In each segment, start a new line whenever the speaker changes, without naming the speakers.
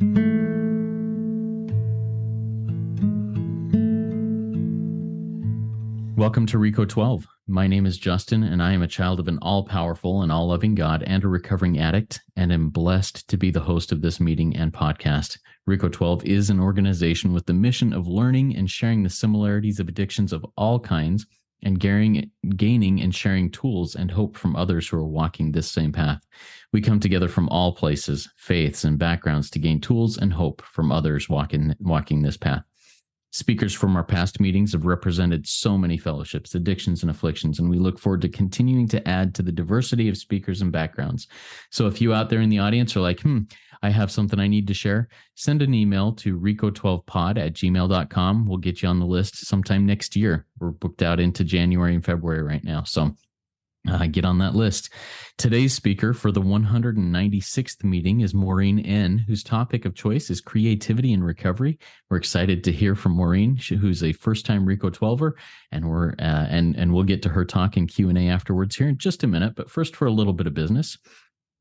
Welcome to RECO12. My name is Justin, and I am a child of an all-powerful and all-loving God and a recovering addict, and am blessed to be the host of this meeting and podcast. RECO12 is an organization with the mission of learning and sharing the similarities of addictions of all kinds, and gaining and sharing tools and hope from others who are walking this same path. We come together from all places, faiths, and backgrounds to gain tools and hope from others walking this path. Speakers from our past meetings have represented so many fellowships, addictions, and afflictions, and we look forward to continuing to add to the diversity of speakers and backgrounds. So if you out there in the audience are like, I have something I need to share, send an email to RECO12pod@gmail.com. We'll get you on the list sometime next year. We're booked out into January and February right now, so get on that list. Today's speaker for the 196th meeting is Maureen N, whose topic of choice is creativity and recovery. We're excited to hear from Maureen, who's a first-time RECO12er, and we'll get to her talk in Q&A afterwards here in just a minute. But first, for a little bit of business.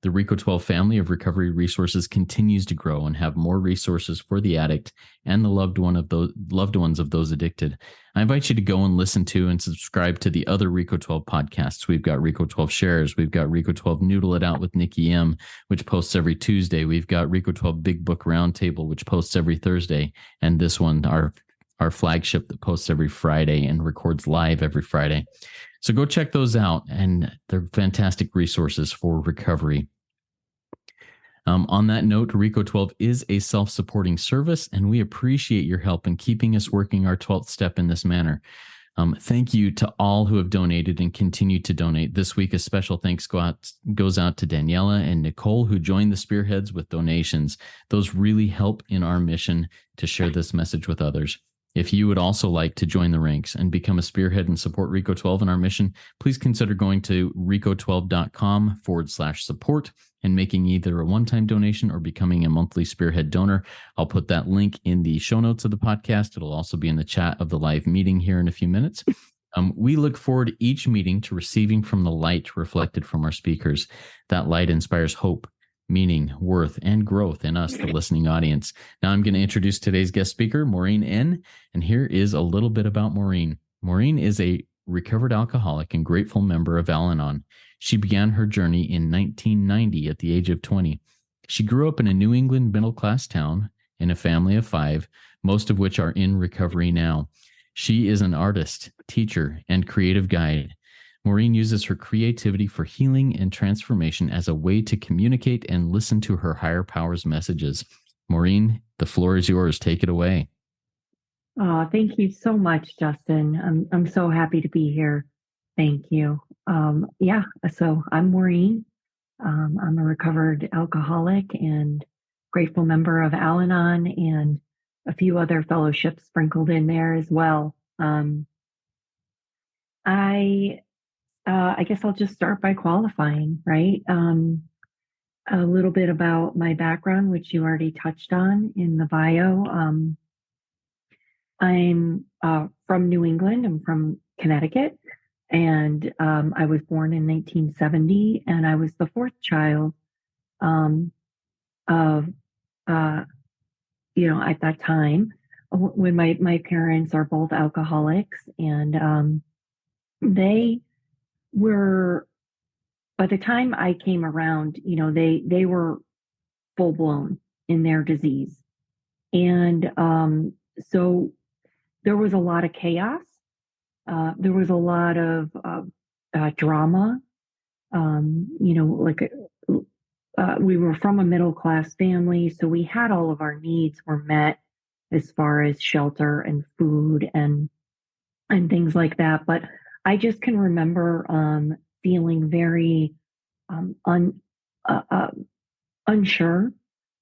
The RECO12 family of recovery resources continues to grow and have more resources for the addict and the loved ones of those addicted. I invite you to go and listen to and subscribe to the other RECO12 podcasts. We've got RECO12 Shares. We've got RECO12 Noodle It Out with Nikki M, which posts every Tuesday. We've got RECO12 Big Book Roundtable, which posts every Thursday. And this one, our flagship, that posts every Friday and records live every Friday. So go check those out, and they're fantastic resources for recovery. On that note, RECO12 is a self-supporting service, and we appreciate your help in keeping us working our 12th step in this manner. Thank you to all who have donated and continue to donate. This week, a special thanks goes out to Daniela and Nicole, who joined the spearheads with donations. Those really help in our mission to share this message with others. If you would also like to join the ranks and become a spearhead and support RECO12 in our mission, please consider going to RECO12.com/support and making either a one-time donation or becoming a monthly spearhead donor. I'll put that link in the show notes of the podcast. It'll also be in the chat of the live meeting here in a few minutes. We look forward each meeting to receiving from the light reflected from our speakers. That light inspires hope, meaning, worth, and growth in us, the listening audience. Now I'm going to introduce today's guest speaker, Maureen N, and here is a little bit about Maureen. Maureen is a recovered alcoholic and grateful member of Alanon. She began her journey in 1990 at the age of 20. She grew up in a New England middle-class town in a family of 5, most of which are in recovery now. She is an artist, teacher, and creative guide. Maureen uses her creativity for healing and transformation as a way to communicate and listen to her higher power's messages. Maureen, the floor is yours. Take it away.
Oh, thank you so much, Justin. I'm so happy to be here. Thank you. So I'm Maureen. I'm a recovered alcoholic and grateful member of Alanon and a few other fellowships sprinkled in there as well. I guess I'll just start by qualifying, right? A little bit about my background, which you already touched on in the bio. I'm from New England. I'm from Connecticut, and I was born in 1970, and I was the 4th child of, at that time, when my parents are both alcoholics, and they were, by the time I came around, they were full blown in their disease. And so there was a lot of chaos. There was a lot of drama. We were from a middle-class family, so we had all of our needs were met as far as shelter and food and things like that. But I just can remember feeling very unsure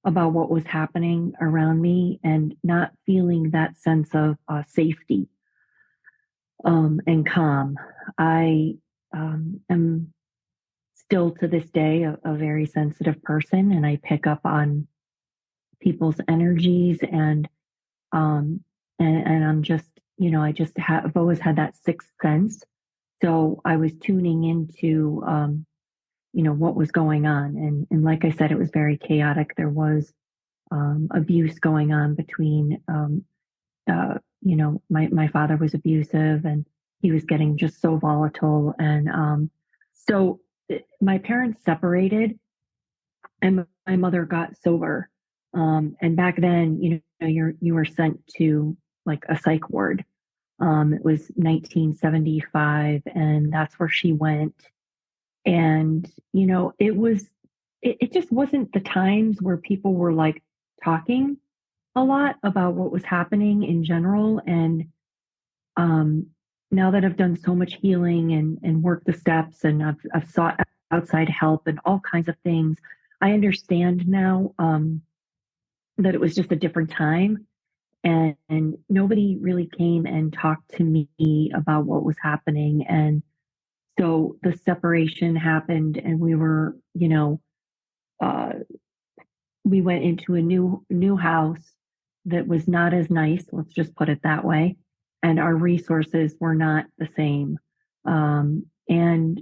about what was happening around me and not feeling that sense of safety and calm. I am still to this day a very sensitive person, and I pick up on people's energies, and I'm just, I've always had that sixth sense. So I was tuning into, what was going on. And like I said, it was very chaotic. There was abuse going on between, my father was abusive and he was getting just so volatile. And so my parents separated and my mother got sober. And back then, you were sent to like a psych ward. It was 1975, and that's where she went. And, it just wasn't the times where people were like talking a lot about what was happening in general. And um, now that I've done so much healing and worked the steps and I've sought outside help and all kinds of things, I understand now that it was just a different time. And nobody really came and talked to me about what was happening. And so the separation happened, and uh, we went into a new house that was not as nice. Let's just put it that way. And our resources were not the same. And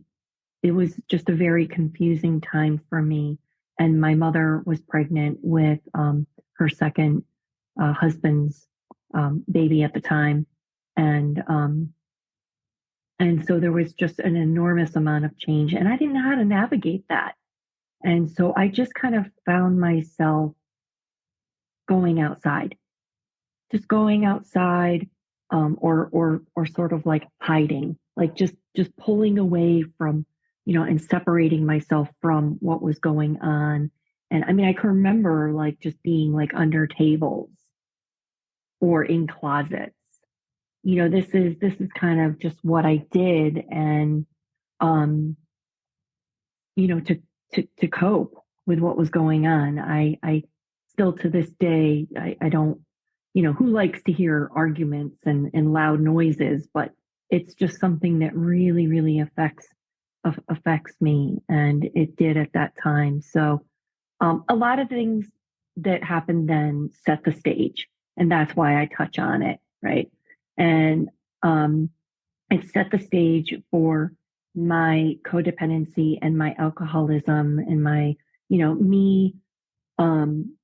it was just a very confusing time for me. And my mother was pregnant with her second husband's baby at the time, and so there was just an enormous amount of change, and I didn't know how to navigate that. And so I just kind of found myself going outside, just going outside, or sort of like hiding, like just pulling away from, and separating myself from what was going on. And I mean, I can remember like just being like under tables or in closets. This is kind of just what I did. And um, to cope with what was going on. I still to this day, I don't, who likes to hear arguments and loud noises, but it's just something that really, really affects me. And it did at that time. So a lot of things that happened then set the stage. And that's why I touch on it, right? And um, it set the stage for my codependency and my alcoholism and my, me um,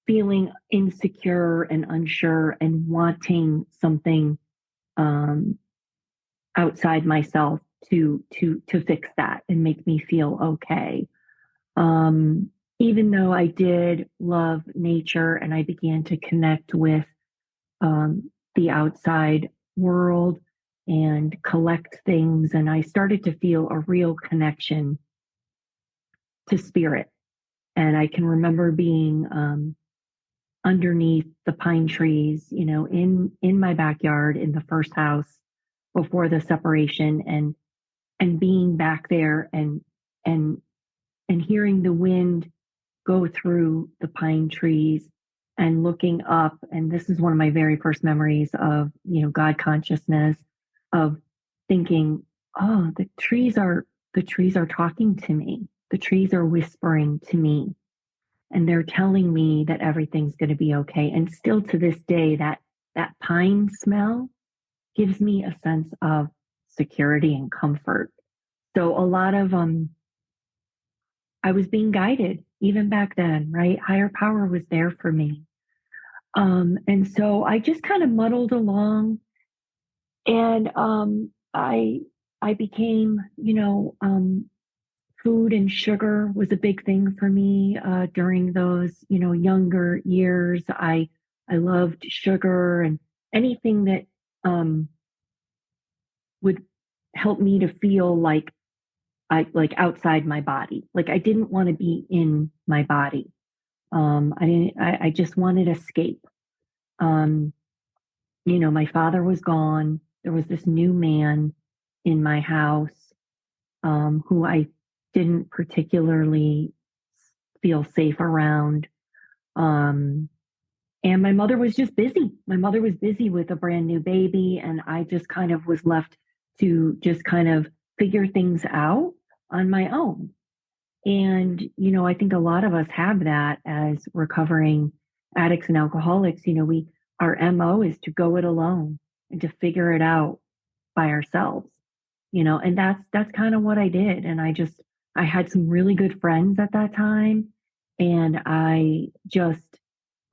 feeling insecure and unsure and wanting something um, outside myself to fix that and make me feel okay. Um, Even though I did love nature and I began to connect with the outside world and collect things, and I started to feel a real connection to spirit. And I can remember being underneath the pine trees, in my backyard in the first house before the separation, and being back there and and hearing the wind go through the pine trees and looking up. And this is one of my very first memories of, God consciousness, of thinking, oh, the trees are talking to me. The trees are whispering to me, and they're telling me that everything's going to be okay. And still to this day, that pine smell gives me a sense of security and comfort. So a lot of I was being guided even back then, right? Higher power was there for me. And so I just kind of muddled along, and I became, food and sugar was a big thing for me during those, younger years. I loved sugar and anything that would help me to feel like I like outside my body. Like I didn't want to be in my body. I didn't. I just wanted escape. Um, my father was gone. There was this new man in my house who I didn't particularly feel safe around. Um, and my mother was just busy. My mother was busy with a brand new baby, and I just kind of was left to just kind of figure things out on my own. And, I think a lot of us have that as recovering addicts and alcoholics. Our MO is to go it alone and to figure it out by ourselves, and that's kind of what I did. And I had some really good friends at that time. And I just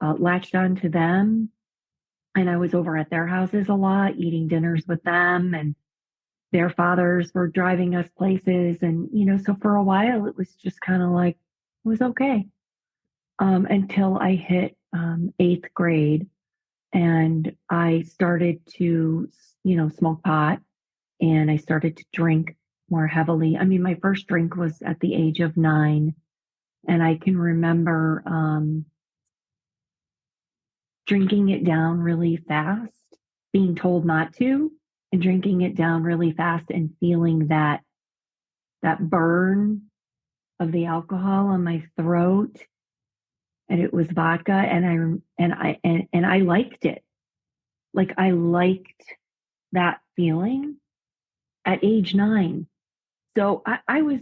latched onto them. And I was over at their houses a lot, eating dinners with them. And their fathers were driving us places. And, so for a while, it was just kind of like, it was okay. Until I hit eighth grade and I started to, smoke pot and I started to drink more heavily. I mean, my first drink was at the age of 9. And I can remember drinking it down really fast, being told not to, and drinking it down really fast and feeling that burn of the alcohol on my throat. And it was vodka, and I liked it. Like I liked that feeling at age 9. So I was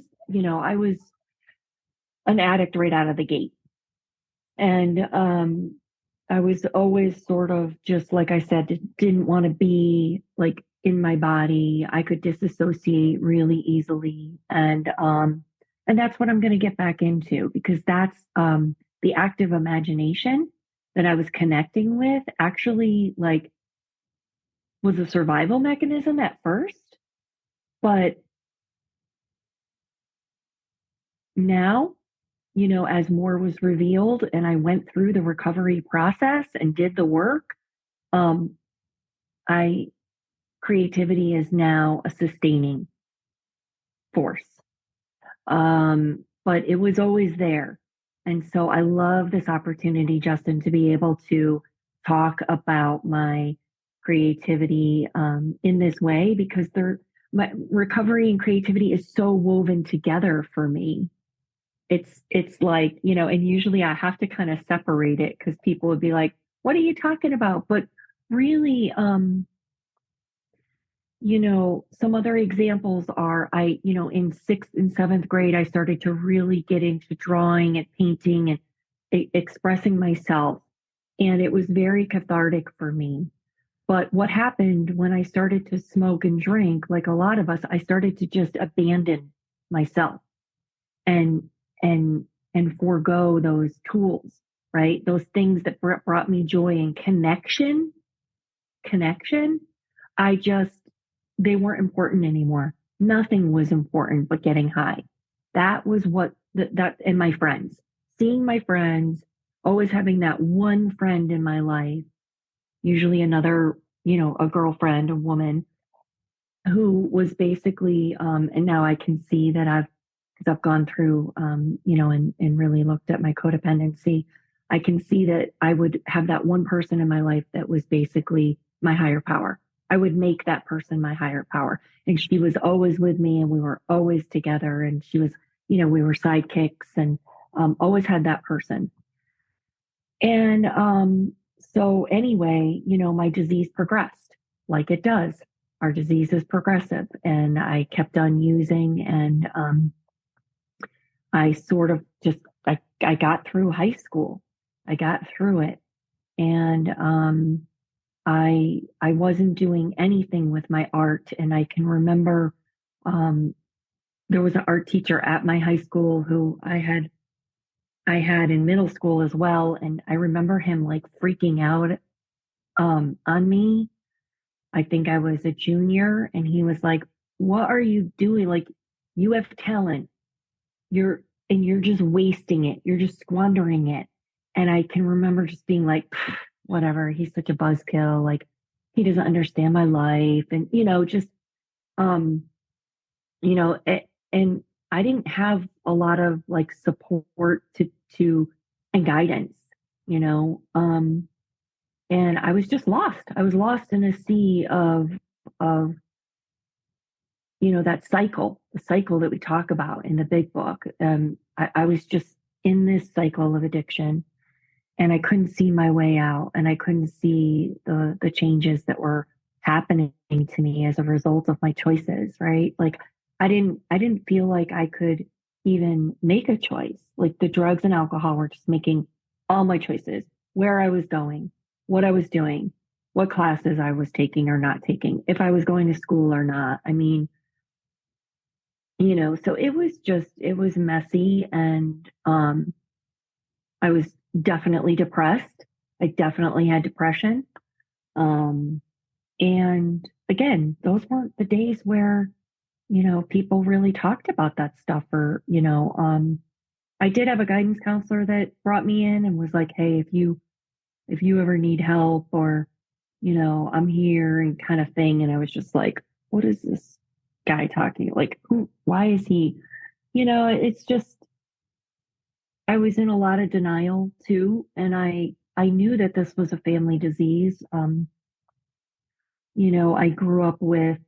an addict right out of the gate. And I was always sort of just like I said, didn't want to be like in my body. I could disassociate really easily, and that's what I'm going to get back into, because that's the active imagination that I was connecting with actually like was a survival mechanism at first, but now, as more was revealed and I went through the recovery process and did the work, um, I creativity is now a sustaining force. But it was always there. And so I love this opportunity, Justin, to be able to talk about my creativity in this way, because my recovery and creativity is so woven together for me. It's like, and usually I have to kind of separate it because people would be like, what are you talking about? But really, some other examples are in sixth and seventh grade, I started to really get into drawing and painting and expressing myself. And it was very cathartic for me. But what happened when I started to smoke and drink, like a lot of us, I started to just abandon myself and, and, and forego those tools, right? Those things that brought me joy and connection. I just, they weren't important anymore. Nothing was important but getting high. That was what and my friends, seeing my friends, always having that one friend in my life, usually another, a girlfriend, a woman who was basically, and now I can see that because I've gone through, and really looked at my codependency. I can see that I would have that one person in my life that was basically my higher power. I would make that person my higher power. And she was always with me and we were always together. And she was, we were sidekicks and always had that person. And so, anyway, my disease progressed like it does. Our disease is progressive. And I kept on using, and I sort of just, I got through high school. I got through it. And I wasn't doing anything with my art. And I can remember there was an art teacher at my high school who I had in middle school as well. And I remember him like freaking out on me. I think I was a junior, and he was like, "What are you doing? Like, you have talent. You're just wasting it. You're just squandering it." And I can remember just being like, whatever, he's such a buzzkill. Like, he doesn't understand my life. And, just, um, and I didn't have a lot of like support and guidance, you know, and I was just lost. I was lost in a sea of, that cycle, the cycle that we talk about in the big book. I was just in this cycle of addiction, and I couldn't see my way out, and I couldn't see the changes that were happening to me as a result of my choices, right? Like I didn't feel like I could even make a choice. Like the drugs and alcohol were just making all my choices, where I was going, what I was doing, what classes I was taking or not taking, if I was going to school or not. I mean, so it was messy, and I was definitely depressed. I definitely had depression. Um, and again, those weren't the days where, people really talked about that stuff or, I did have a guidance counselor that brought me in and was like, "Hey, if you ever need help or, I'm here," and kind of thing. And I was just like, what is this guy talking? Like, why is he, it's just, I was in a lot of denial too. And I knew that this was a family disease. I grew up with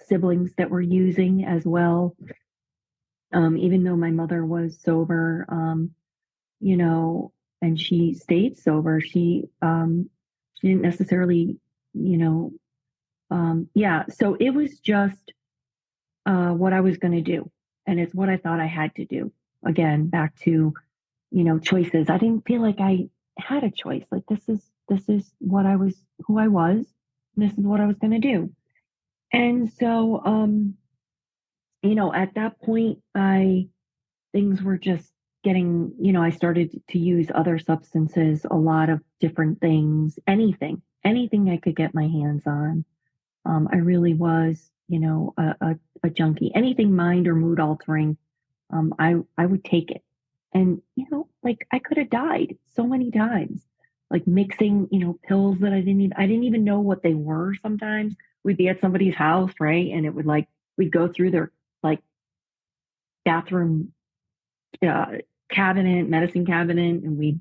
siblings that were using as well. Even though my mother was sober, you know, and she stayed sober, she didn't necessarily, you know, yeah. So it was just what I was going to do, and it's what I thought I had to do. Again, back to choices. I didn't feel like I had a choice. Like this is what I was, who I was. And this is what I was going to do. And so, at that point, I things were just getting, I started to use other substances, a lot of different things, anything I could get my hands on. I really was, a junkie. Anything mind or mood altering, I would take it. And, like I could have died so many times, like mixing, pills that I didn't even know what they were sometimes. We'd be at somebody's house, right? And it would like, we'd go through their like bathroom uh, cabinet, medicine cabinet, and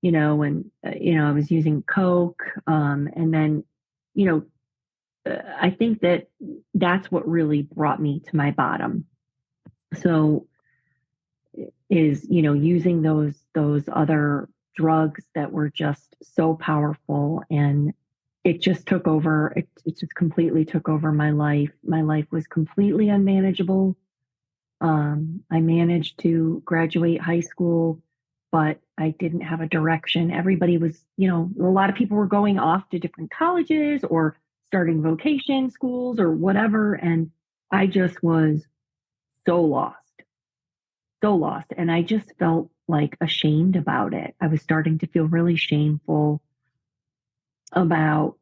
I was using Coke. And then, you know, I think that that's what really brought me to my bottom. So is, using those other drugs that were just so powerful, and it just took over. It just completely took over my life. My life was completely unmanageable. I managed to graduate high school, but I didn't have a direction. Everybody was, a lot of people were going off to different colleges or starting vocation schools or whatever. And I just was so lost, so lost. And I just felt like ashamed about it. I was starting to feel really shameful about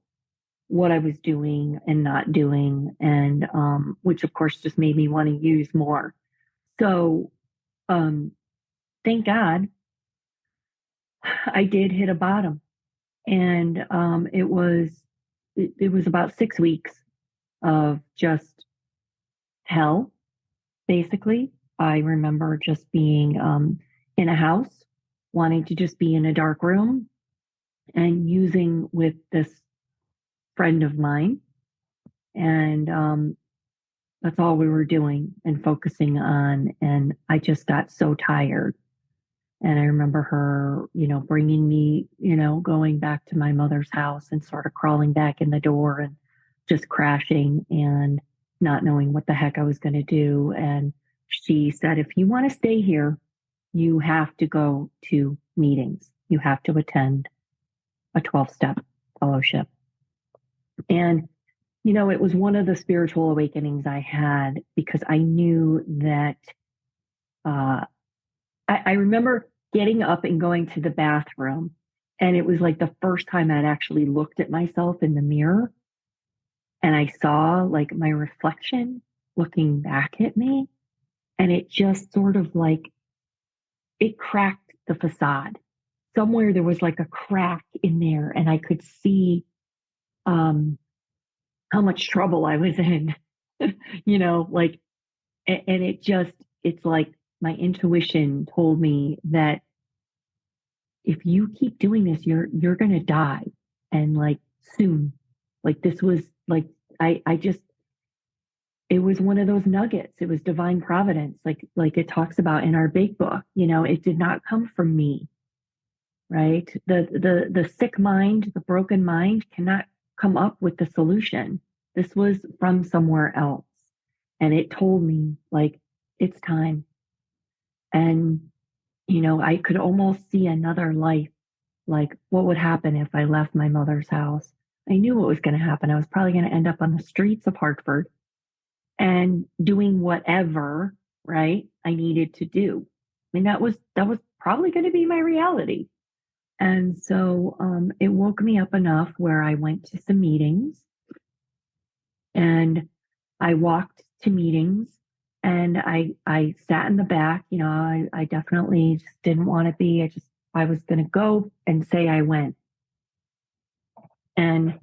what I was doing and not doing. And, which of course just made me want to use more. So, um, thank God I did hit a bottom. And it was about 6 weeks of just hell, basically. I remember just being in a house, wanting to just be in a dark room and using with this friend of mine. And that's all we were doing and focusing on. And I just got so tired. And I remember her, bringing me, going back to my mother's house and sort of crawling back in the door and just crashing and not knowing what the heck I was going to do. And she said, if you want to stay here, you have to go to meetings. You have to attend a 12-step fellowship. And, it was one of the spiritual awakenings I had because I knew that uh, I remember getting up and going to the bathroom. And it was like the first time I'd actually looked at myself in the mirror and I saw like my reflection looking back at me. And it just sort of like, it cracked the facade. Somewhere there was like a crack in there and I could see how much trouble I was in, like, and it's like my intuition told me that if you keep doing this, you're gonna die. And like soon. Like this was like I just it was one of those nuggets. It was divine providence, like it talks about in our big book. It did not come from me, right? The sick mind, the broken mind cannot come up with the solution. This was from somewhere else. And it told me like it's time. And I could almost see another life. Like, what would happen if I left my mother's house? I knew what was going to happen. I was probably going to end up on the streets of Hartford and doing whatever, right, I needed to do. I mean, that was probably going to be my reality. And so it woke me up enough where I went to some meetings and I walked to meetings and I sat in the back. I definitely just didn't want to be. I was going to go and say I went. And,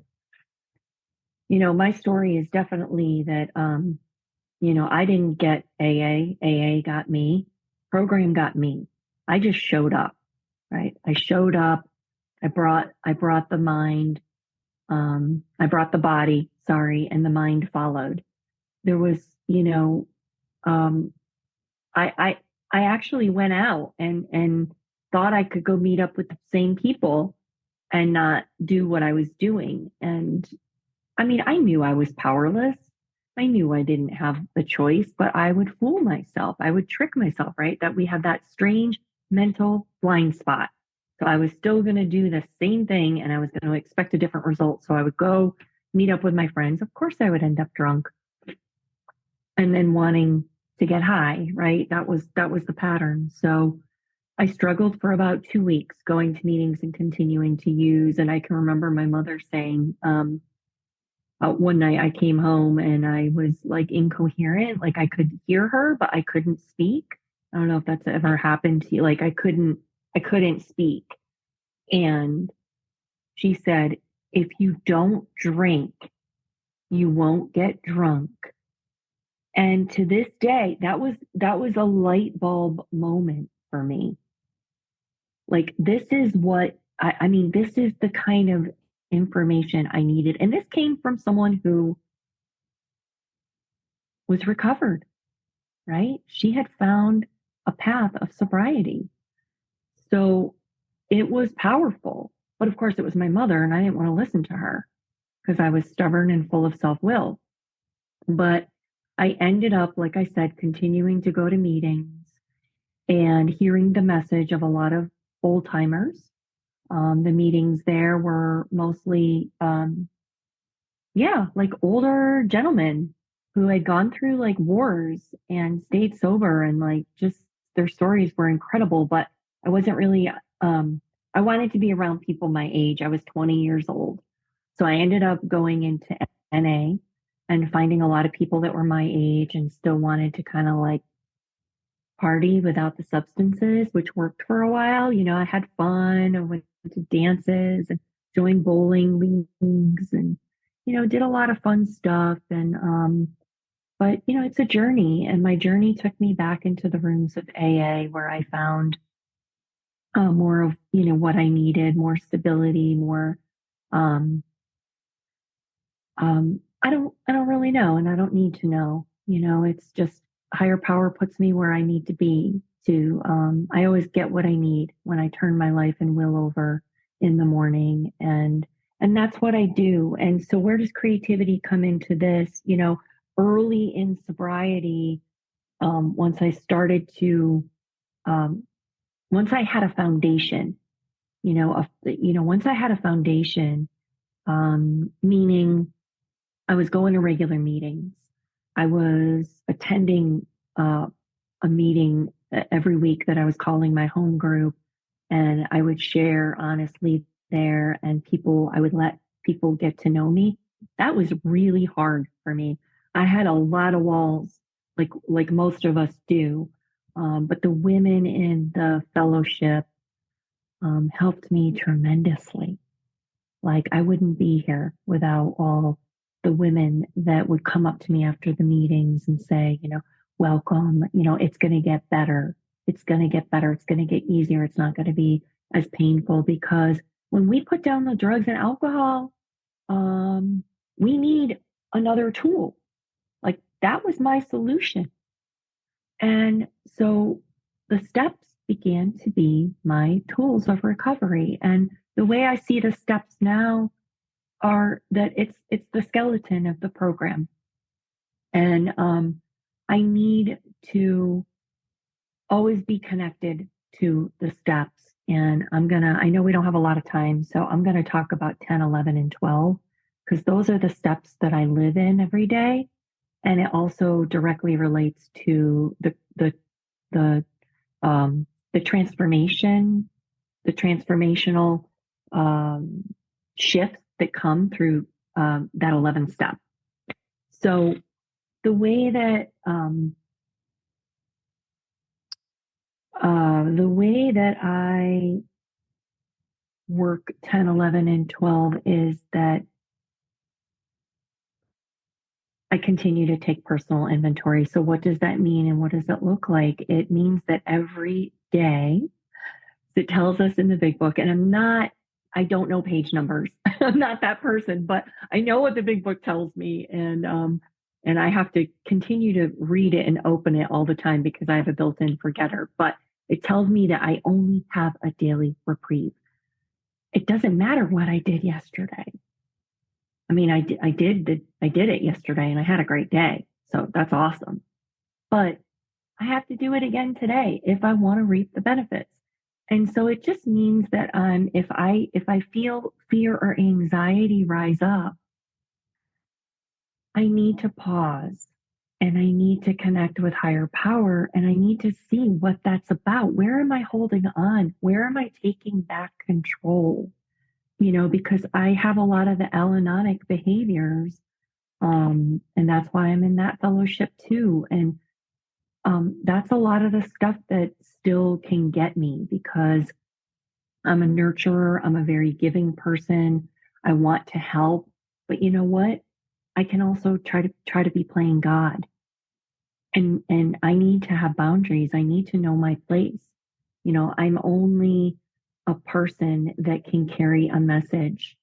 my story is definitely that, I didn't get AA. AA got me. Program got me. I just showed up, right? I showed up. I brought the mind. I brought the body, sorry, and the mind followed. There was, um, I actually went out and thought I could go meet up with the same people and not do what I was doing. And I mean, I knew I was powerless. I knew I didn't have the choice, but I would fool myself. I would trick myself, right? That we have that strange mental blind spot. So I was still going to do the same thing and I was going to expect a different result. So I would go meet up with my friends. Of course, I would end up drunk and then wanting to get high, right? That was the pattern. So I struggled for about 2 weeks going to meetings and continuing to use. And I can remember my mother saying, one night I came home and I was like incoherent, like I could hear her, but I couldn't speak. I don't know if that's ever happened to you. Like I couldn't speak. And she said, if you don't drink, you won't get drunk. And to this day, that was a light bulb moment for me. Like this is what I mean, this is the kind of information I needed. And this came from someone who was recovered, right? She had found a path of sobriety. So it was powerful. But of course, it was my mother, and I didn't want to listen to her because I was stubborn and full of self will. But I ended up, like I said, continuing to go to meetings and hearing the message of a lot of old timers. The meetings there were mostly, yeah, like older gentlemen who had gone through like wars and stayed sober and like just their stories were incredible. But I wasn't really, I wanted to be around people my age. I was 20 years old. So I ended up going into NA and finding a lot of people that were my age and still wanted to kind of like party without the substances, which worked for a while. I had fun. I went to dances and joined bowling leagues and, did a lot of fun stuff. And, but, it's a journey. And my journey took me back into the rooms of AA where I found more of, what I needed, more stability, more, um, I don't really know, and I don't need to know. It's just higher power puts me where I need to be to, I always get what I need when I turn my life and will over in the morning. And that's what I do. And so where does creativity come into this? Early in sobriety, once I started to, um, once I had a foundation, once I had a foundation, meaning I was going to regular meetings. I was attending a meeting every week that I was calling my home group, and I would share honestly there, and I would let people get to know me. That was really hard for me. I had a lot of walls, like most of us do, but the women in the fellowship helped me tremendously. Like I wouldn't be here without all the women that would come up to me after the meetings and say, welcome, it's going to get better. It's going to get better. It's going to get easier. It's not going to be as painful because when we put down the drugs and alcohol, we need another tool. Like that was my solution. And so the steps began to be my tools of recovery. And the way I see the steps now are that it's the skeleton of the program. And I need to always be connected to the steps. And I know we don't have a lot of time, so I'm going to talk about 10, 11, and 12, because those are the steps that I live in every day. And it also directly relates to the the transformation, the transformational shifts that come through that 11 step. So the way that I work 10, 11, and 12 is that I continue to take personal inventory. So what does that mean and what does it look like? It means that every day, it tells us in the big book, and I don't know page numbers. I'm not that person, but I know what the big book tells me. And I have to continue to read it and open it all the time because I have a built-in forgetter. But it tells me that I only have a daily reprieve. It doesn't matter what I did yesterday. I mean, I did it yesterday and I had a great day. So that's awesome. But I have to do it again today if I want to reap the benefits. And so it just means that if I feel fear or anxiety rise up, I need to pause and I need to connect with higher power and I need to see what that's about. Where am I holding on? Where am I taking back control? Because I have a lot of the Alanonic behaviors. And that's why I'm in that fellowship too. And that's a lot of the stuff that still can get me because I'm a nurturer. I'm a very giving person. I want to help. But you know what? I can also try to be playing God. And I need to have boundaries. I need to know my place. I'm only a person that can carry a message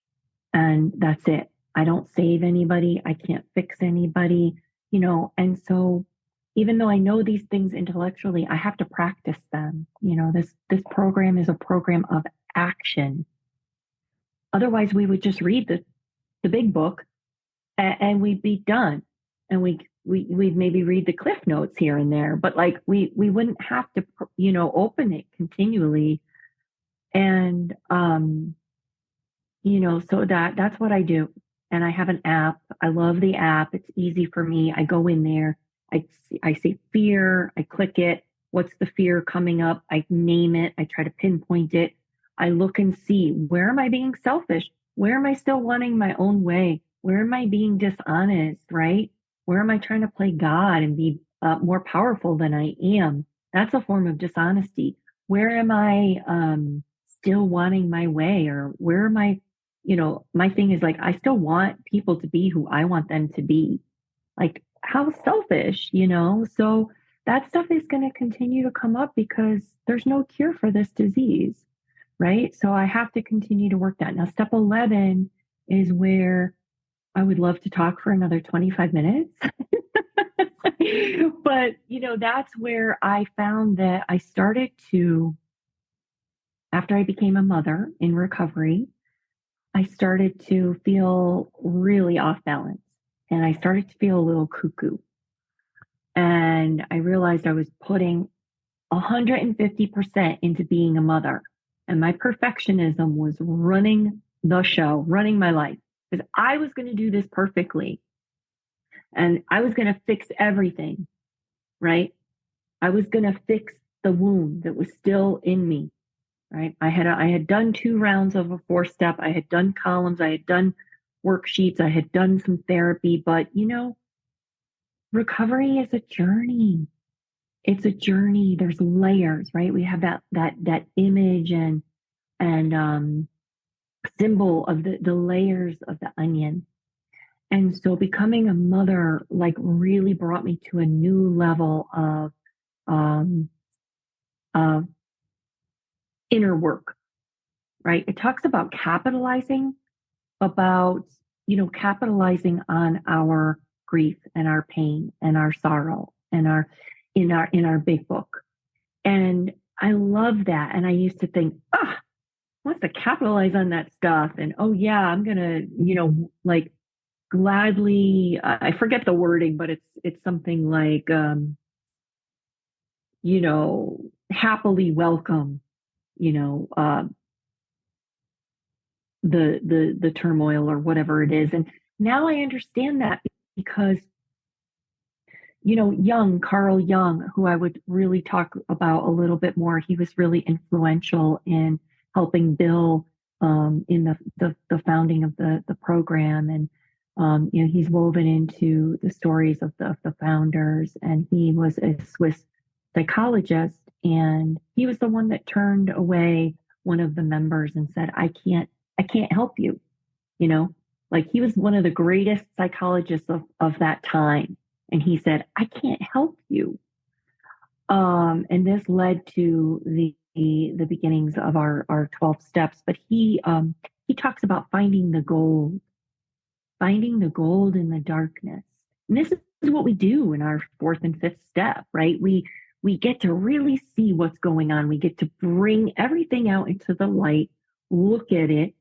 and that's it. I don't save anybody. I can't fix anybody, and so even though I know these things intellectually, I have to practice them. This program is a program of action. Otherwise, we would just read the big book and we'd be done. And we'd maybe read the cliff notes here and there, but like we wouldn't have to, open it continually. And so that's what I do. And I have an app. I love the app. It's easy for me. I go in there. I see fear. I click it. What's the fear coming up? I name it. I try to pinpoint it. I look and see, where am I being selfish? Where am I still wanting my own way? Where am I being dishonest, right? Where am I trying to play God and be more powerful than I am? That's a form of dishonesty. Where am I still wanting my way? Or where am I, my thing is like, I still want people to be who I want them to be. Like, how selfish, So that stuff is going to continue to come up because there's no cure for this disease, right? So I have to continue to work that. Now, step 11 is where I would love to talk for another 25 minutes. But, that's where I found that I started to, after I became a mother in recovery, I started to feel really off balance and I started to feel a little cuckoo. And I realized I was putting 150% into being a mother. And my perfectionism was running the show, running my life, because I was going to do this perfectly. And I was going to fix everything, right? I was going to fix the wound that was still in me, right? I had done 2 rounds of a 4-step. I had done columns. I had done worksheets. I had done some therapy, but recovery is a journey. It's a journey. There's layers, right? We have that image and symbol of the layers of the onion. And so becoming a mother like really brought me to a new level of inner work, right? It talks about capitalizing on our grief and our pain and our sorrow and in our big book. And I love that. And I used to think, wants to capitalize on that stuff. And oh yeah, I'm gonna, like gladly, I forget the wording, but it's something like happily welcome, the turmoil or whatever it is. And now I understand that because Carl Jung, who I would really talk about a little bit more. He was really influential in helping Bill in the founding of the program. And, he's woven into the stories of the founders. And he was a Swiss psychologist. And he was the one that turned away one of the members and said, I can't help you, you know, like he was one of the greatest psychologists of that time. And he said, I can't help you. And this led to the beginnings of our 12 steps. But he talks about finding the gold in the darkness. And this is what we do in our fourth and fifth step, right? We get to really see what's going on. We get to bring everything out into the light, look at it,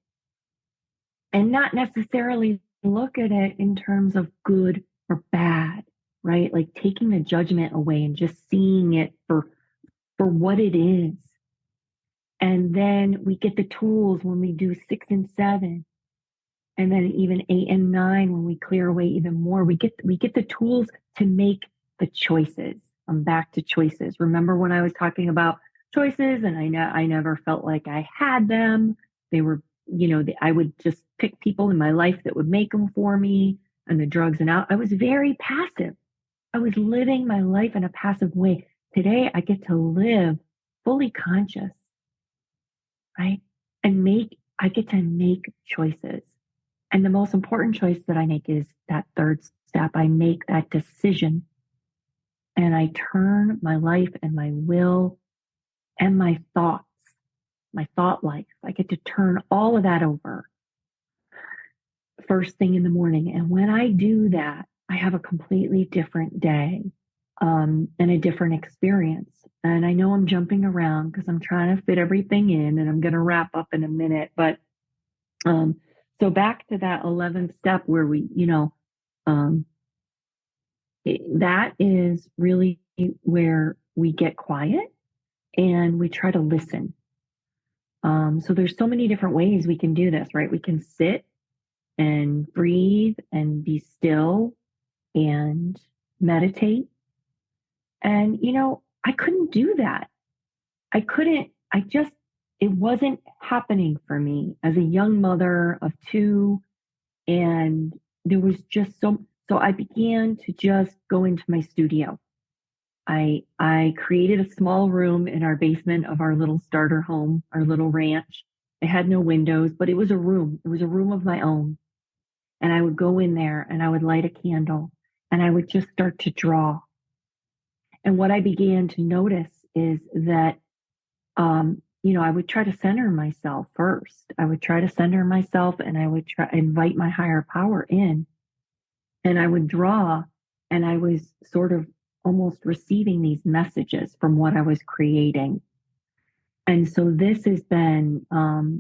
and not necessarily look at it in terms of good or bad, right? Like taking the judgment away and just seeing it for what it is. And then we get the tools when we do 6 and 7, and then even 8 and 9 when we clear away even more. We get the tools to make the choices. I'm back to choices. Remember when I was talking about choices, and I never felt like I had them. They were, I would just pick people in my life that would make them for me, and the drugs and out. I was very passive. I was living my life in a passive way. Today, I get to live fully conscious, right? I get to make choices. And the most important choice that I make is that third step. I make that decision and I turn my life and my will and my thoughts, my thought life. I get to turn all of that over first thing in the morning. And when I do that, I have a completely different day and a different experience. And I know I'm jumping around because I'm trying to fit everything in and I'm going to wrap up in a minute. But so back to that 11th step where that is really where we get quiet and we try to listen. So there's so many different ways we can do this, right? We can sit and breathe and be still and meditate. And, I couldn't do that. It wasn't happening for me as a young mother of 2. And there was just so I began to just go into my studio. I created a small room in our basement of our little starter home, our little ranch. It had no windows, but it was a room. It was a room of my own. And I would go in there and I would light a candle and I would just start to draw. And what I began to notice is that, I would try to center myself first. I would try to center myself and I would try invite my higher power in and I would draw and I was sort of almost receiving these messages from what I was creating. And so this has been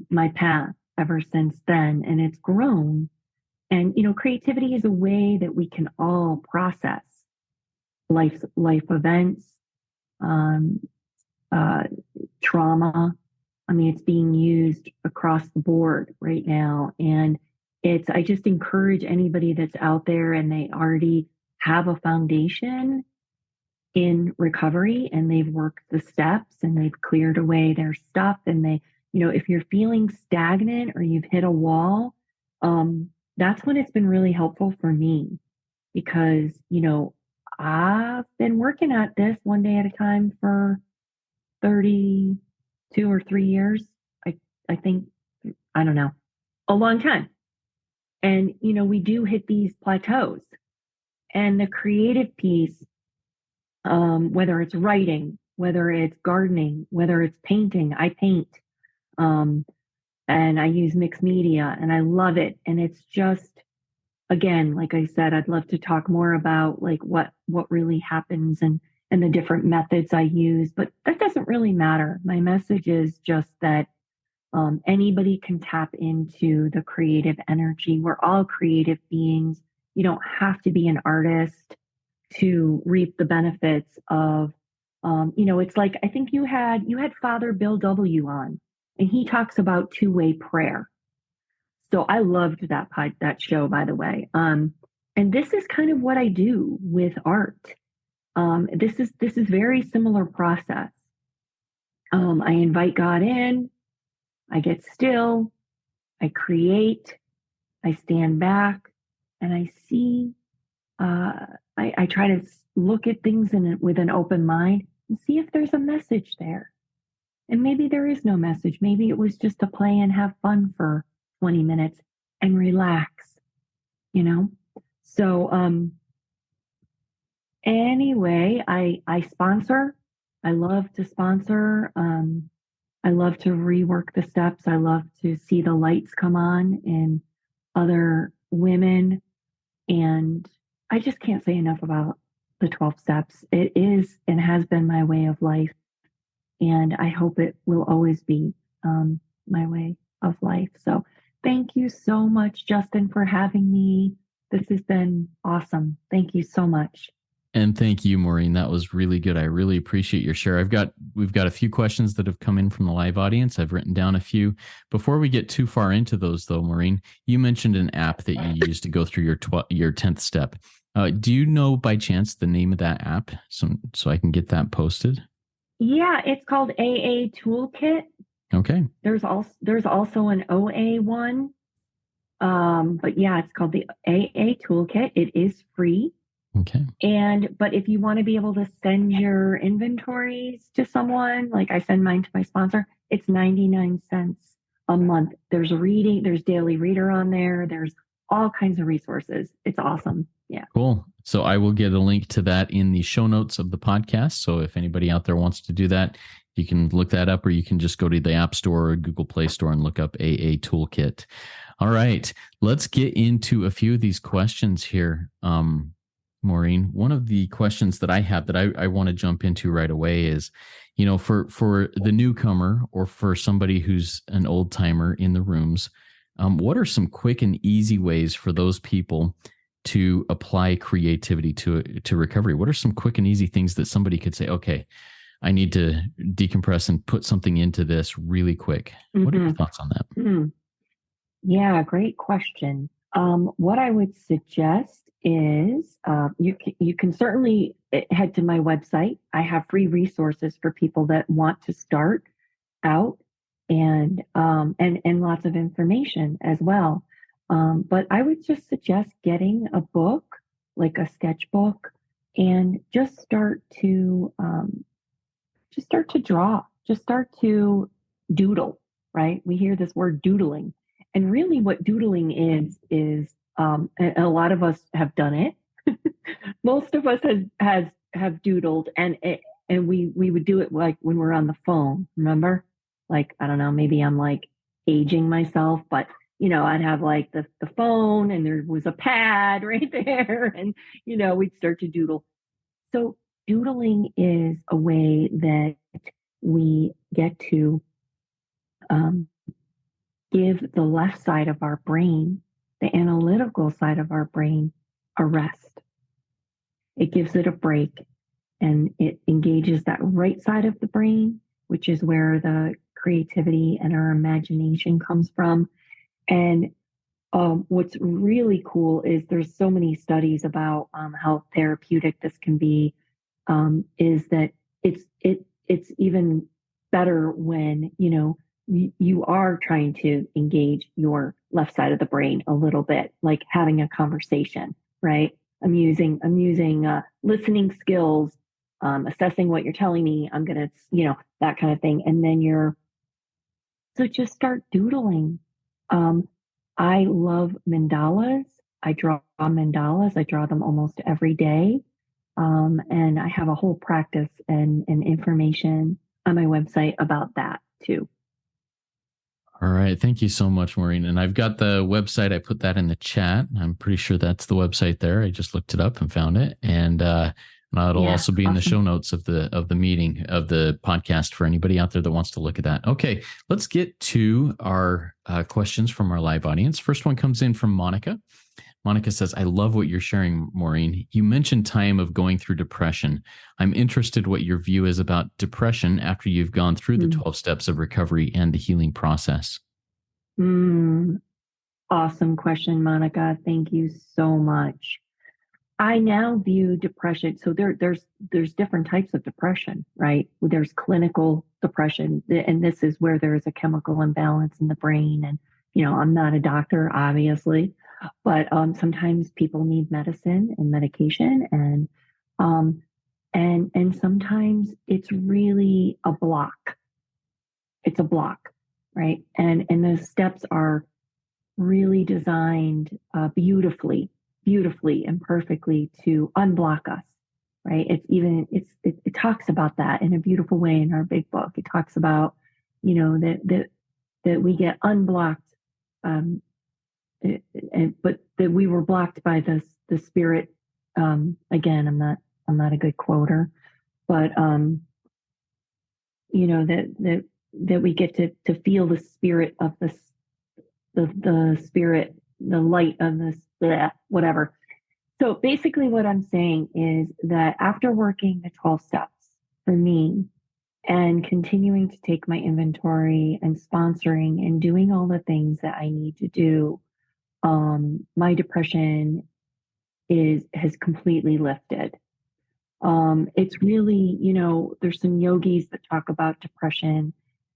my path ever since then. And it's grown. And, creativity is a way that we can all process life events, um, trauma. I mean, it's being used across the board right now. And I just encourage anybody that's out there and they already have a foundation in recovery and they've worked the steps and they've cleared away their stuff and if you're feeling stagnant or you've hit a wall, that's when it's been really helpful for me because, I've been working at this one day at a time for 32 or 3 years. I think, I don't know, a long time. And, we do hit these plateaus and the creative piece, whether it's writing, whether it's gardening, whether it's painting, I paint, and I use mixed media and I love it. And it's just, again, like I said, I'd love to talk more about like what really happens and the different methods I use, but that doesn't really matter. My message is just that anybody can tap into the creative energy. We're all creative beings. You don't have to be an artist to reap the benefits of, it's like, I think you had Father Bill W. on, and he talks about two-way prayer. So I loved that show, by the way. And this is kind of what I do with art. This is very similar process. I invite God in, I get still, I create, I stand back, and I see. I try to look at things with an open mind and see if there's a message there. And maybe there is no message. Maybe it was just to play and have fun for 20 minutes and relax, you know? So, anyway, I sponsor. I love to sponsor. I love to rework the steps. I love to see the lights come on in other women. And I just can't say enough about the 12 steps. It is and has been my way of life. And I hope it will always be my way of life. So thank you so much, Justin, for having me. This has been awesome. Thank you so much.
And thank you, Maureen. That was really good. I really appreciate your share. We've got a few questions that have come in from the live audience. I've written down a few. Before we get too far into those, though, Maureen, you mentioned an app that you use to go through your 10th step. Do you know by chance the name of that app, so I can get that posted?
Yeah, it's called AA Toolkit.
Okay.
There's also an OA one. But yeah, it's called the AA Toolkit. It is free.
Okay.
But if you want to be able to send your inventories to someone, like I send mine to my sponsor, it's 99 cents a month. There's daily reader on there. There's all kinds of resources. It's awesome. Yeah.
Cool. So I will get a link to that in the show notes of the podcast. So if anybody out there wants to do that, you can look that up, or you can just go to the App Store or Google Play Store and look up AA Toolkit. All right. Let's get into a few of these questions here. Maureen, one of the questions that I have that I want to jump into right away is, for the newcomer or for somebody who's an old timer in the rooms, what are some quick and easy ways for those people to apply creativity to recovery? What are some quick and easy things that somebody could say, okay, I need to decompress and put something into this really quick? Mm-hmm. What are your thoughts on that?
Mm-hmm. Yeah, great question. What I would suggest is you can certainly head to my website. I have free resources for people that want to start out, and lots of information as well. But I would just suggest getting a book, like a sketchbook, and just start to draw, just start to doodle, right? We hear this word doodling. And really what doodling is and a lot of us have done it. Most of us have doodled, and we would do it like when we're on the phone, remember? Like, I don't know, maybe I'm like aging myself, but I'd have like the phone and there was a pad right there, and we'd start to doodle. So doodling is a way that we get to give the left side of our brain, the analytical side of our brain, a rest. It gives it a break, and it engages that right side of the brain, which is where the creativity and our imagination comes from. And what's really cool is there's so many studies about how therapeutic this can be. Is that it's even better when you are trying to engage your left side of the brain a little bit, like having a conversation, right? I'm using listening skills, assessing what you're telling me. I'm gonna, that kind of thing. And then so just start doodling. I love mandalas. I draw mandalas. I draw them almost every day. And I have a whole practice and information on my website about that too.
All right. Thank you so much, Maureen. And I've got the website. I put that in the chat. I'm pretty sure that's the website there. I just looked it up and found it. And it'll also be in the show notes of the meeting, of the podcast, for anybody out there that wants to look at that. Okay. Let's get to our questions from our live audience. First one comes in from Monica. Monica says, I love what you're sharing, Maureen. You mentioned time of going through depression. I'm interested what your view is about depression after you've gone through the 12 steps of recovery and the healing process.
Awesome question, Monica. Thank you so much. I now view depression. So there's different types of depression, right? There's clinical depression, and this is where there is a chemical imbalance in the brain. And I'm not a doctor, obviously, but sometimes people need medicine and medication, um, and sometimes it's really a block. It's a block, right? And the steps are really designed beautifully and perfectly to unblock us, right? It talks about that in a beautiful way in our big book. It talks about, that we get unblocked, um, but that we were blocked by the spirit. Again, I'm not a good quoter, but that we get to feel the spirit of the spirit, the light of this, whatever. So basically, what I'm saying is that after working the 12 steps for me and continuing to take my inventory and sponsoring and doing all the things that I need to do, my depression has completely lifted. It's really, there's some yogis that talk about depression,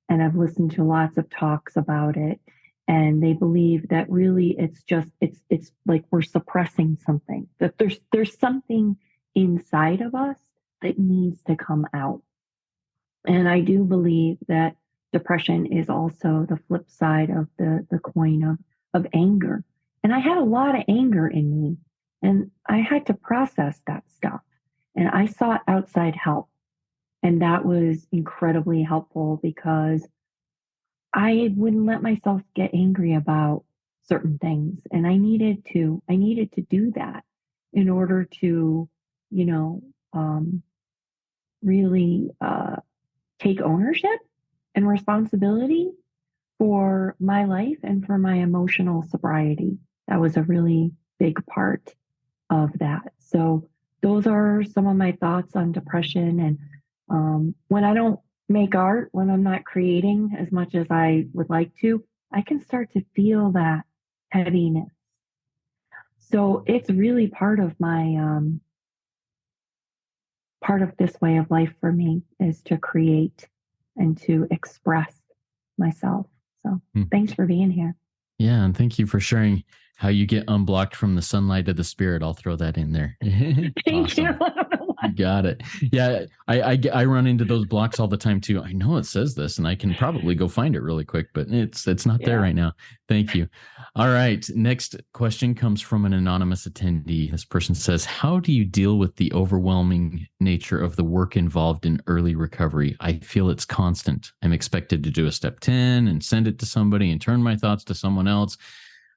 and I've listened to lots of talks about it. And they believe that really it's like we're suppressing something, that there's something inside of us that needs to come out. And I do believe that depression is also the flip side of the coin of anger. And I had a lot of anger in me, and I had to process that stuff. And I sought outside help. And that was incredibly helpful because I wouldn't let myself get angry about certain things. And I needed to do that in order to, you know, um, really take ownership and responsibility for my life and for my emotional sobriety. That was a really big part of that. So those are some of my thoughts on depression. And when I don't make art, when I'm not creating as much as I would like to, I can start to feel that heaviness. So it's really part of this way of life for me is to create and to express myself. So
Hmm.
thanks for being here.
Yeah, and thank you for sharing how you get unblocked from the sunlight of the spirit. I'll throw that in there.
Thank you.
Awesome. You got it. Yeah, I run into those blocks all the time too. I know it says this, and I can probably go find it really quick, but it's not there
Yeah.
right now. Thank you. All right. Next question comes from an anonymous attendee. This person says, "How do you deal with the overwhelming nature of the work involved in early recovery? I feel it's constant. I'm expected to do a step 10 and send it to somebody and turn my thoughts to someone else.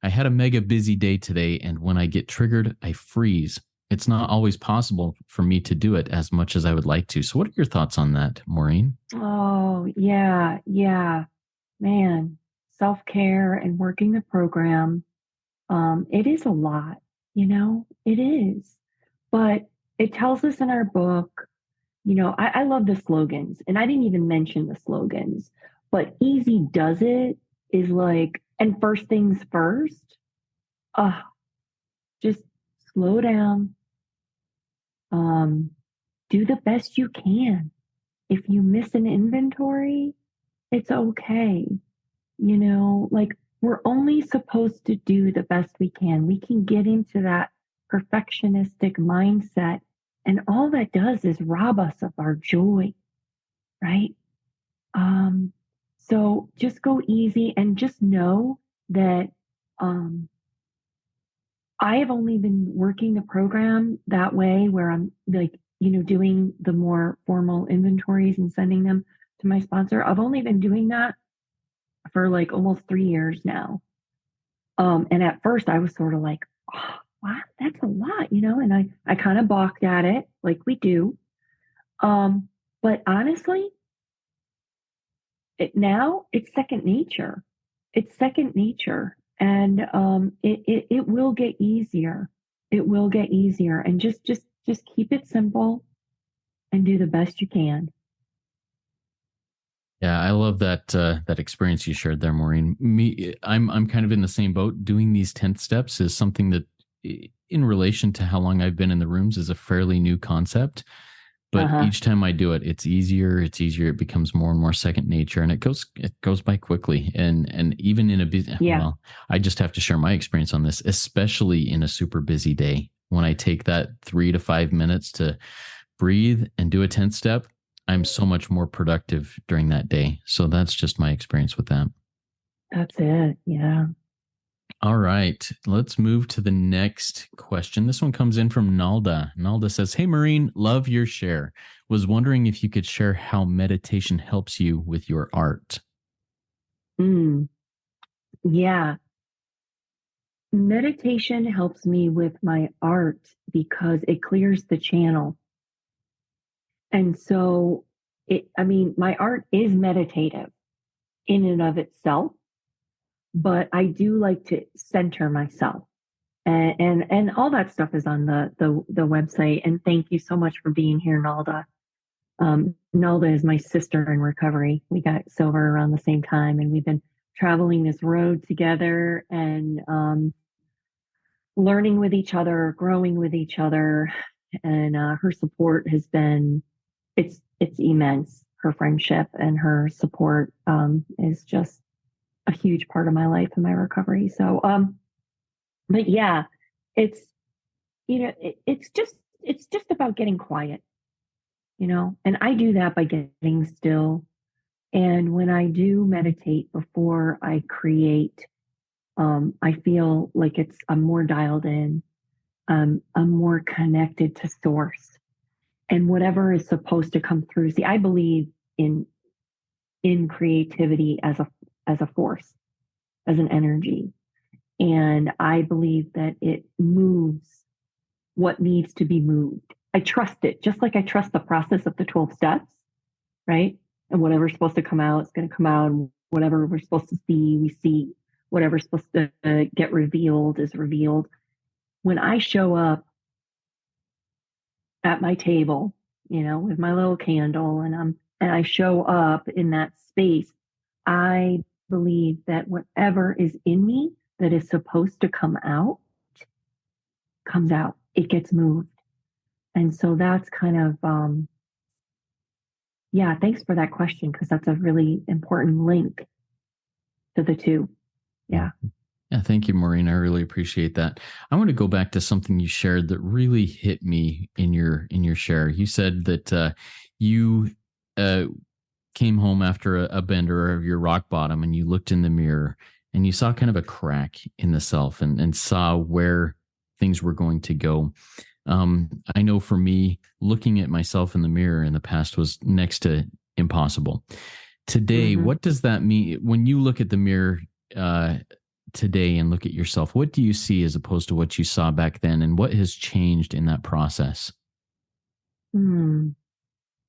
I had a mega busy day today, and when I get triggered, I freeze. It's not always possible for me to do it as much as I would like to." So what are your thoughts on that, Maureen?
Oh, yeah. Yeah. Man, self-care and working the program, it is a lot, it is. But it tells us in our book, I love the slogans, and I didn't even mention the slogans, but easy does it is like, and first things first, uh, just slow down, um, do the best you can. If you miss an inventory, it's okay. Like we're only supposed to do the best we can. We can get into that perfectionistic mindset, and all that does is rob us of our joy, right? Um, so just go easy and just know that um, I have only been working the program that way where I'm like, doing the more formal inventories and sending them to my sponsor. I've only been doing that for like almost 3 years now. And at first I was sort of like, oh, wow, that's a lot, and I kind of balked at it like we do. But honestly, now it's second nature. It's second nature. And it will get easier. It will get easier. And just keep it simple and do the best you can.
Yeah, I love that experience you shared there, Maureen. I'm kind of in the same boat. Doing these 10th steps is something that in relation to how long I've been in the rooms, is a fairly new concept. But
Uh-huh.
each time I do it, it's easier. It's easier. It becomes more and more second nature, and it goes by quickly. And even in a busy,
Yeah.
well, I just have to share my experience on this, especially in a super busy day. When I take that 3 to 5 minutes to breathe and do a 10 step, I'm so much more productive during that day. So that's just my experience with that.
That's it. Yeah.
All right, let's move to the next question. This one comes in from Nalda. Nalda says, "Hey, Maureen, love your share. Was wondering if you could share how meditation helps you with your art."
Mm, yeah. Meditation helps me with my art because it clears the channel. And so I mean, my art is meditative in and of itself, but I do like to center myself. And all that stuff is on the website. And thank you so much for being here, Nalda. Nalda is my sister in recovery. We got sober around the same time, and we've been traveling this road together and learning with each other, growing with each other. And her support has been it's immense. Her friendship and her support is just a huge part of my life and my recovery. So, but yeah, it's it's just about getting quiet, and I do that by getting still. And when I do meditate before I create, I feel like I'm more dialed in. I'm more connected to source and whatever is supposed to come through. See, I believe in creativity as a force, as an energy, and I believe that it moves what needs to be moved. I trust it, just like I trust the process of the 12 steps, right? And whatever's supposed to come out is going to come out. And whatever we're supposed to see, we see. Whatever's supposed to get revealed is revealed. When I show up at my table, with my little candle and I show up in that space, I believe that whatever is in me that is supposed to come out comes out. It gets moved. And so that's kind of yeah, thanks for that question because that's a really important link to the two. Yeah.
Yeah, thank you, Maureen. I really appreciate that. I want to go back to something you shared that really hit me in your share. You said that you uh, came home after a bender of your rock bottom, and you looked in the mirror and you saw kind of a crack in the self, and saw where things were going to go. I know for me, looking at myself in the mirror in the past was next to impossible. Today,
Mm-hmm.
what does that mean when you look at the mirror today and look at yourself? What do you see as opposed to what you saw back then, and what has changed in that process?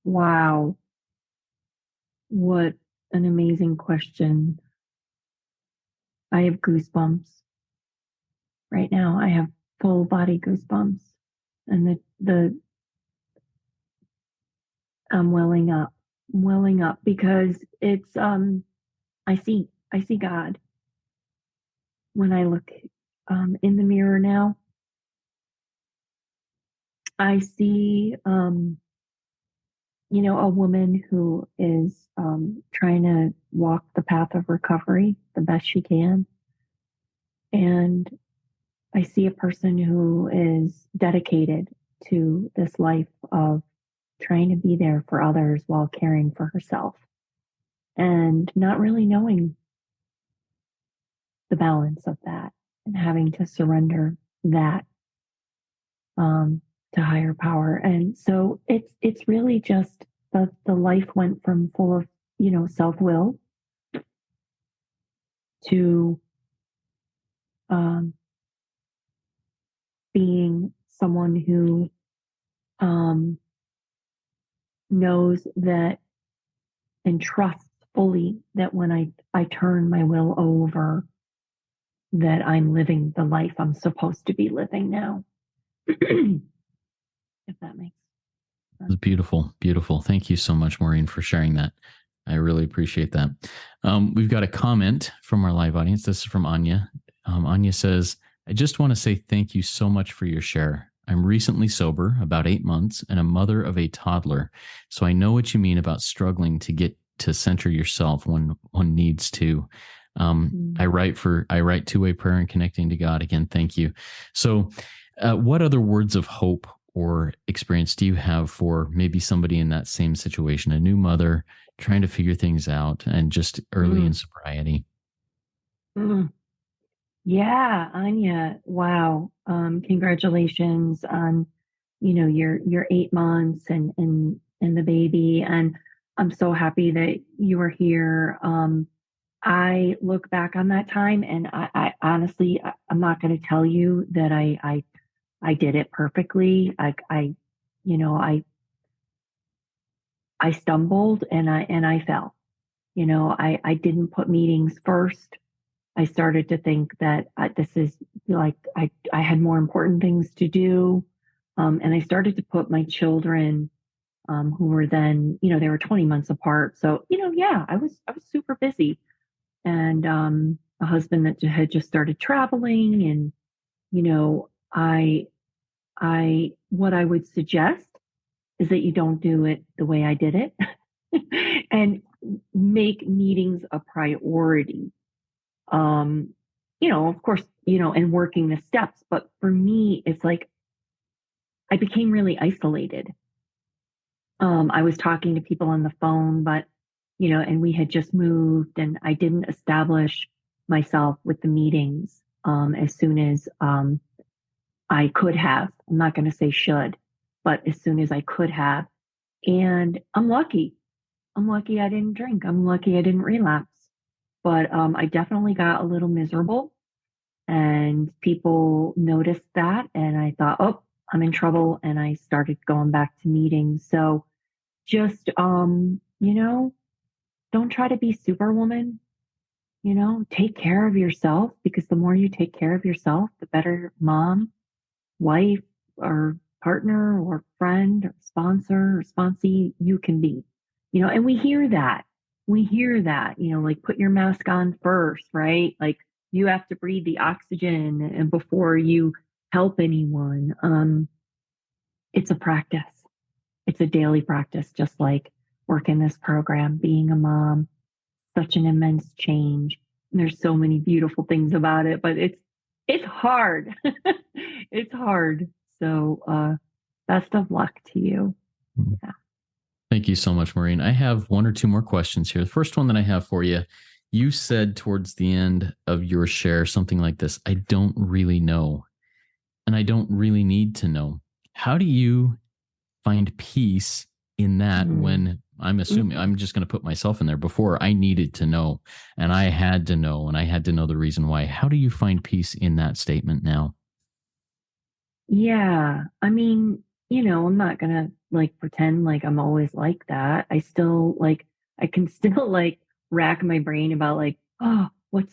Wow. What an amazing question. I have goosebumps right now. I have full body goosebumps and the I'm welling up because it's I see God when I look in the mirror now. I see a woman who is trying to walk the path of recovery the best she can. And I see a person who is dedicated to this life of trying to be there for others while caring for herself and not really knowing the balance of that and having to surrender that to higher power. And so it's really just the life went from full of self will to um, being someone who um, knows that and trusts fully that when I turn my will over, that I'm living the life I'm supposed to be living now. If that makes sense.
It's beautiful, beautiful. Thank you so much, Maureen, for sharing that. I really appreciate that. We've got a comment from our live audience. This is from Anya. Anya says, I just want to say thank you so much for your share. I'm recently sober, about 8 months, and a mother of a toddler. So I know what you mean about struggling to get to center yourself when one needs to.
Mm.
I write two-way prayer and connecting to God. Again, thank you. So, what other words of hope or experience do you have for maybe somebody in that same situation, a new mother trying to figure things out and just early in
Mm.
sobriety?
Mm. Yeah, Anya. Wow. Congratulations on, your 8 months and the baby. And I'm so happy that you were here. I look back on that time and I honestly, I'm not going to tell you that I did it perfectly. You know, I stumbled and I fell. I didn't put meetings first. I started to think that this is like I had more important things to do, and I started to put my children, who were then, they were 20 months apart. So yeah, I was super busy, and a husband that had just started traveling, and you know, I what I would suggest is that you don't do it the way I did it, and make meetings a priority. um of course, and working the steps, but for me it's like I became really isolated. I was talking to people on the phone, but and we had just moved and I didn't establish myself with the meetings as soon as I could have. I'm not going to say should, but as soon as I could have. And I'm lucky I didn't drink. I'm lucky I didn't relapse, but I definitely got a little miserable. And people noticed that. And I thought, oh, I'm in trouble. And I started going back to meetings. So just, don't try to be superwoman. Take care of yourself, because the more you take care of yourself, the better mom, wife, or partner, or friend, or sponsor, or sponsee you can be. And we hear that. Like, put your mask on first, right? Like, you have to breathe the oxygen and before you help anyone. It's a practice. It's a daily practice, just like working this program, being a mom, such an immense change. And there's so many beautiful things about it, but it's hard. It's hard. So best of luck to you. Yeah.
Thank you so much, Maureen. I have one or two more questions here. The first one that I have for you, you said towards the end of your share something like this: I don't really know, and I don't really need to know. How do you find peace in that
Mm.
when I'm assuming
Mhm.
I'm just going to put myself in there? Before, I needed to know and I had to know and I had to know the reason why. How do you find peace in that statement now?
Yeah. I mean, I'm not gonna like pretend like I'm always like that. I can still like rack my brain about like, oh, where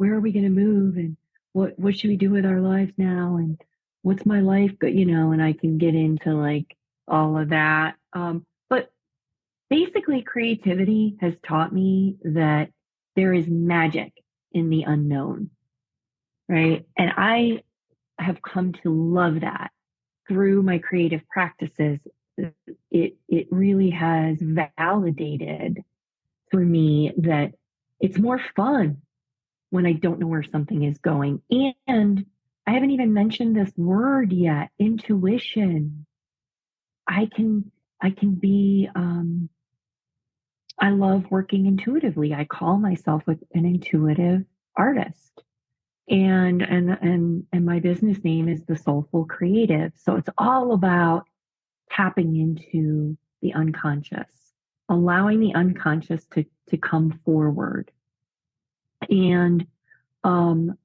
are we gonna move, and what should we do with our lives now, and what's my life and I can get into like all of that. But basically creativity has taught me that there is magic in the unknown, right? And I have come to love that through my creative practices. It really has validated for me that it's more fun when I don't know where something is going. And I haven't even mentioned this word yet, intuition. I can I can be I love working intuitively. I call myself an intuitive artist. And my business name is the Soulful Creative. So it's all about tapping into the unconscious, allowing the unconscious to come forward. And um,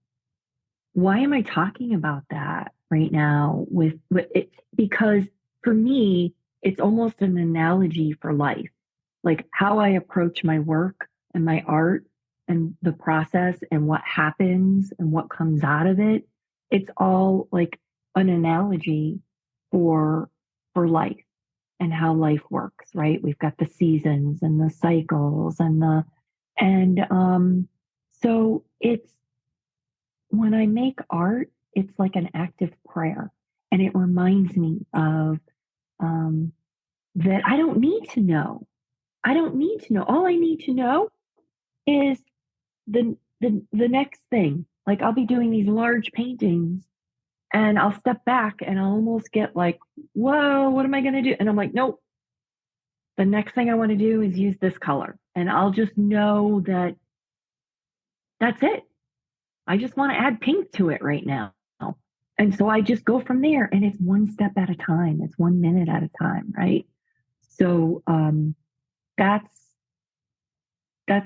why am I talking about that right now with it? Because for me, it's almost an analogy for life, like how I approach my work and my art and the process and what happens and what comes out of it. It's all like an analogy for life and how life works, right? We've got the seasons and the cycles and so when I make art, it's like an active prayer, and it reminds me of that I don't need to know. I don't need to know. All I need to know is the next thing. Like I'll be doing these large paintings and I'll step back and I'll almost get like, whoa, what am I gonna do? And I'm like, nope, the next thing I want to do is use this color. And I'll just know that that's it. I just want to add pink to it right now. And so I just go from there and it's one step at a time. It's 1 minute at a time, right? So that's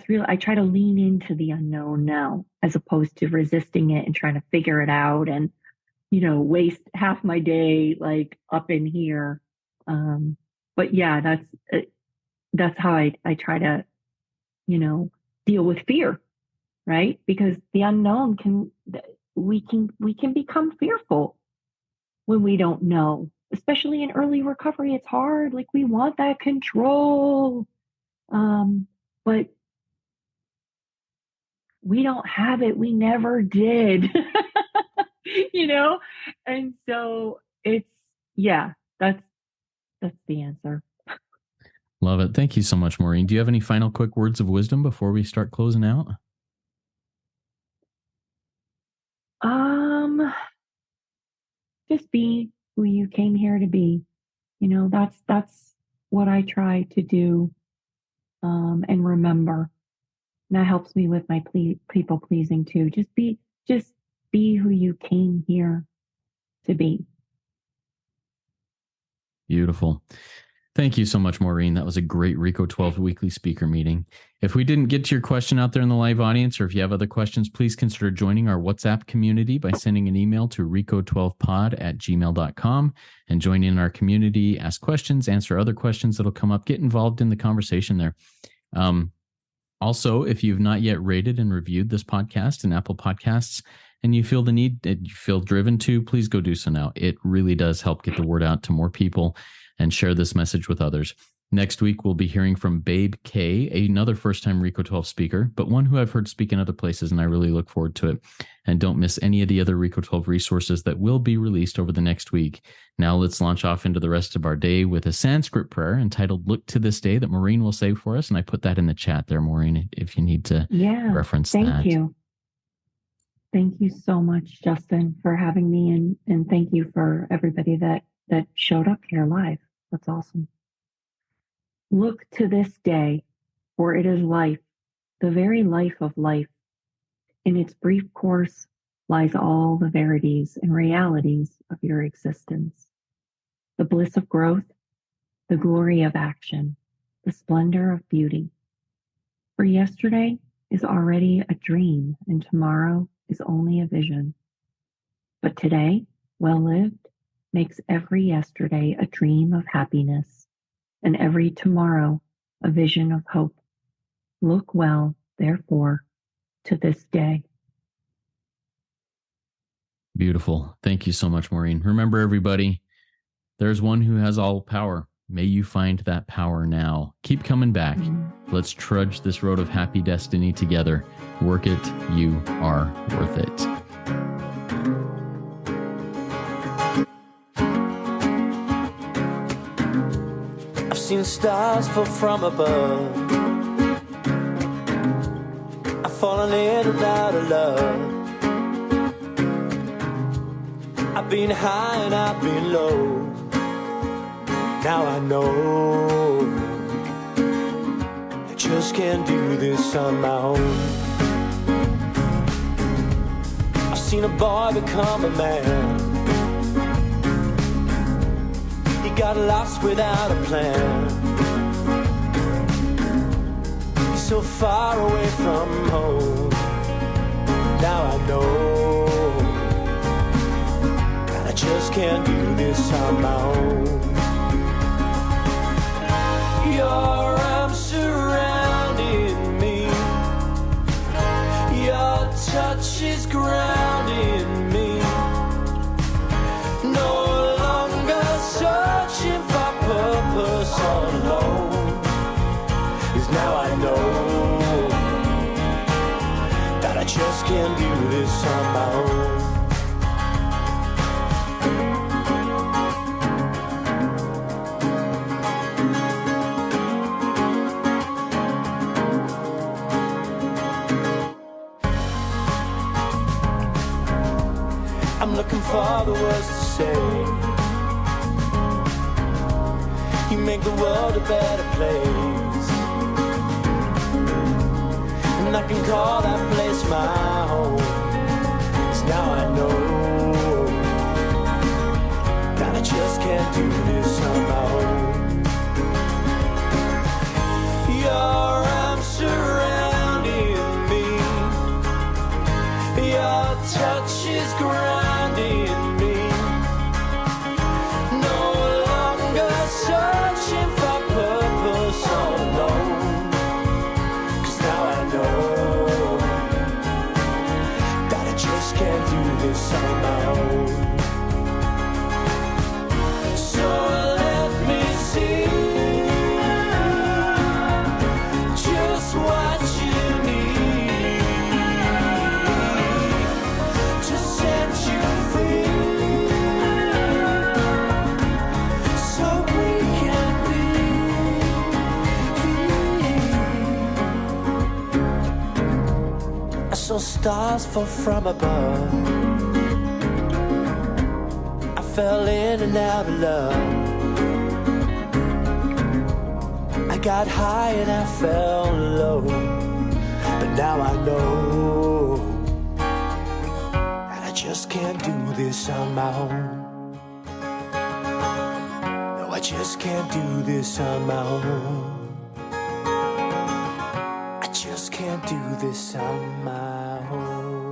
really, I try to lean into the unknown now as opposed to resisting it and trying to figure it out and, waste half my day like up in here. But yeah, that's how I try to, deal with fear, right? Because the unknown we can become fearful when we don't know, especially in early recovery. It's hard. Like we want that control. But we don't have it. We never did, And so that's the answer.
Love it. Thank you so much, Maureen. Do you have any final quick words of wisdom before we start closing out?
Just be who you came here to be. That's what I try to do, and remember. And that helps me with my people pleasing too. Just be who you came here to be.
Beautiful. Thank you so much, Maureen. That was a great RECO12 weekly speaker meeting. If we didn't get to your question out there in the live audience, or if you have other questions, please consider joining our WhatsApp community by sending an email to RECO12pod@gmail.com and join in our community, ask questions, answer other questions that'll come up, get involved in the conversation there. Also, if you've not yet rated and reviewed this podcast in Apple Podcasts and you feel the need, and you feel driven to, please go do so now. It really does help get the word out to more people and share this message with others. Next week, we'll be hearing from Babe K, another first-time RECO12 speaker, but one who I've heard speak in other places, and I really look forward to it. And don't miss any of the other RECO12 resources that will be released over the next week. Now let's launch off into the rest of our day with a Sanskrit prayer entitled Look to This Day that Maureen will say for us, and I put that in the chat there, Maureen, if you need to reference that.
Thank you. Thank you so much, Justin, for having me, and thank you for everybody that showed up here live. That's awesome. Look to this day, for it is life, the very life of life. In its brief course lies all the verities and realities of your existence. The bliss of growth, the glory of action, the splendor of beauty. For yesterday is already a dream, and tomorrow is only a vision. But today, well lived, makes every yesterday a dream of happiness, and every tomorrow a vision of hope. Look well, therefore, to this day.
Beautiful. Thank you so much, Maureen. Remember, everybody, there's one who has all power. May you find that power now. Keep coming back. Let's trudge this road of happy destiny together. Work it. You are worth it.
I've seen stars fall from above. I've fallen in and out of love. I've been high and I've been low. Now I know I just can't do this on my own. I've seen a boy become a man. He got lost without a plan. He's so far away from home. Now I know I just can't do this on my own. Your arms surrounding me. Your touch is grounding me. No longer searching for purpose all alone. 'Cause now I know that I just can't do this on my own. I'm looking for the words to say. You make the world a better place, and I can call that place my home. 'Cause now I know that I just can't do this on my own. Your arms surrounding me, your touch is grounding me. No longer searching for purpose all alone. 'Cause now I know that I just can't do this on my own. So let me see just what you need to set you free, so we can be. I saw stars fall from above. I fell in and out of love. I got high and I fell low. But now I know that I just can't do this on my own. No, I just can't do this on my own. I just can't do this on my own.